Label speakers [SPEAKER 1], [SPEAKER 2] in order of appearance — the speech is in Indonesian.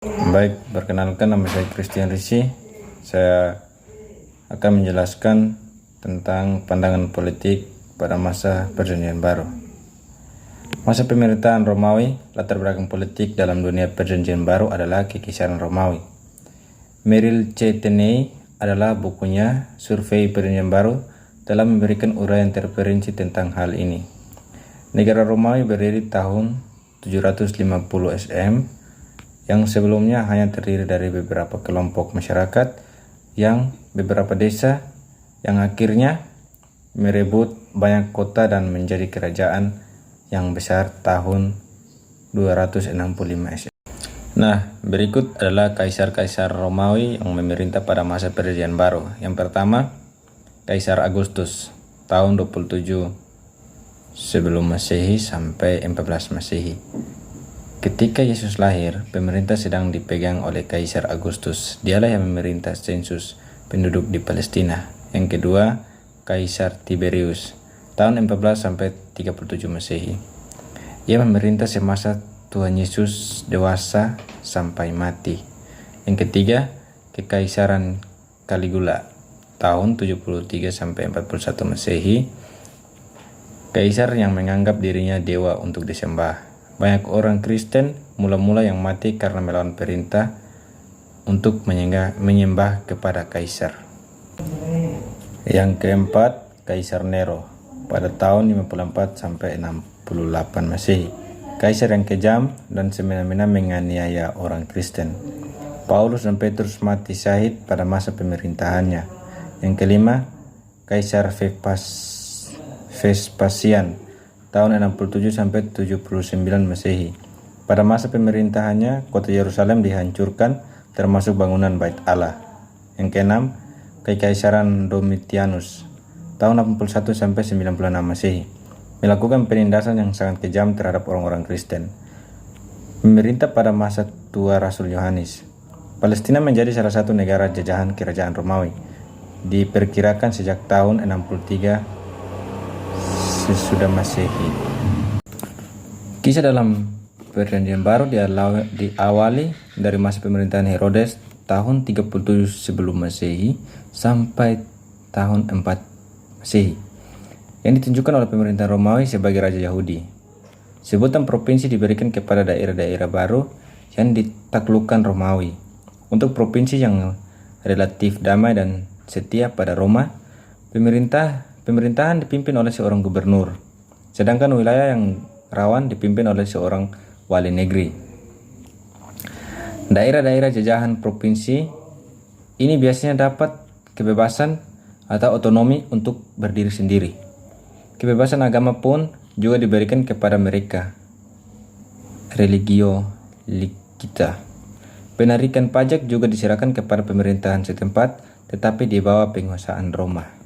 [SPEAKER 1] Baik, perkenalkan nama saya Christian Risi. Saya akan menjelaskan tentang pandangan politik pada masa Perjanjian Baru. Masa pemerintahan Romawi, latar belakang politik dalam dunia Perjanjian Baru adalah Kekaisaran Romawi. Merrill C. Tenney adalah bukunya Survei Perjanjian Baru telah memberikan uraian terperinci tentang hal ini. Negara Romawi berdiri tahun 750 SM yang sebelumnya hanya terdiri dari beberapa kelompok masyarakat yang beberapa desa yang akhirnya merebut banyak kota dan menjadi kerajaan yang besar tahun 265 SM. Nah, berikut adalah kaisar-kaisar Romawi yang memerintah pada masa Perjanjian Baru. Yang pertama, Kaisar Agustus tahun 27 sebelum Masehi sampai 14 Masehi. Ketika Yesus lahir, pemerintah sedang dipegang oleh Kaisar Agustus. Dialah yang memerintah sensus penduduk di Palestina. Yang kedua, Kaisar Tiberius, tahun 14 sampai 37 Masehi. Ia memerintah semasa Tuhan Yesus dewasa sampai mati. Yang ketiga, Kekaisaran Caligula, tahun 73 sampai 41 Masehi. Kaisar yang menganggap dirinya dewa untuk disembah. Banyak orang Kristen mula-mula yang mati karena melawan perintah untuk menyembah kepada kaisar. Yang keempat, Kaisar Nero pada tahun 54 sampai 68 Masehi. Kaisar yang kejam dan semena-mena menganiaya orang Kristen. Paulus dan Petrus mati syahid pada masa pemerintahannya. Yang kelima, Kaisar Vespasian tahun 67 sampai 79 Masehi. Pada masa pemerintahannya, kota Yerusalem dihancurkan termasuk bangunan Bait Allah. Yang keenam, Kekaisaran Domitianus tahun 81 sampai 96 Masehi, melakukan penindasan yang sangat kejam terhadap orang-orang Kristen. Memerintah pada masa tua Rasul Yohanes. Palestina menjadi salah satu negara jajahan kerajaan Romawi. Diperkirakan sejak tahun 63 sesudah Masehi. Kisah dalam Perjanjian Baru diawali dari masa pemerintahan Herodes tahun 37 sebelum Masehi sampai tahun 4 Masehi, yang ditunjukkan oleh pemerintahan Romawi sebagai Raja Yahudi. Sebutan provinsi diberikan kepada daerah-daerah baru yang ditaklukkan Romawi. Untuk provinsi yang relatif damai dan setia pada Roma, pemerintahan dipimpin oleh seorang gubernur, sedangkan wilayah yang rawan dipimpin oleh seorang wali negeri. Daerah-daerah jajahan provinsi ini biasanya dapat kebebasan atau otonomi untuk berdiri sendiri. Kebebasan agama pun juga diberikan kepada mereka. Religio licita. Penarikan pajak juga diserahkan kepada pemerintahan setempat, tetapi di bawah penguasaan Roma.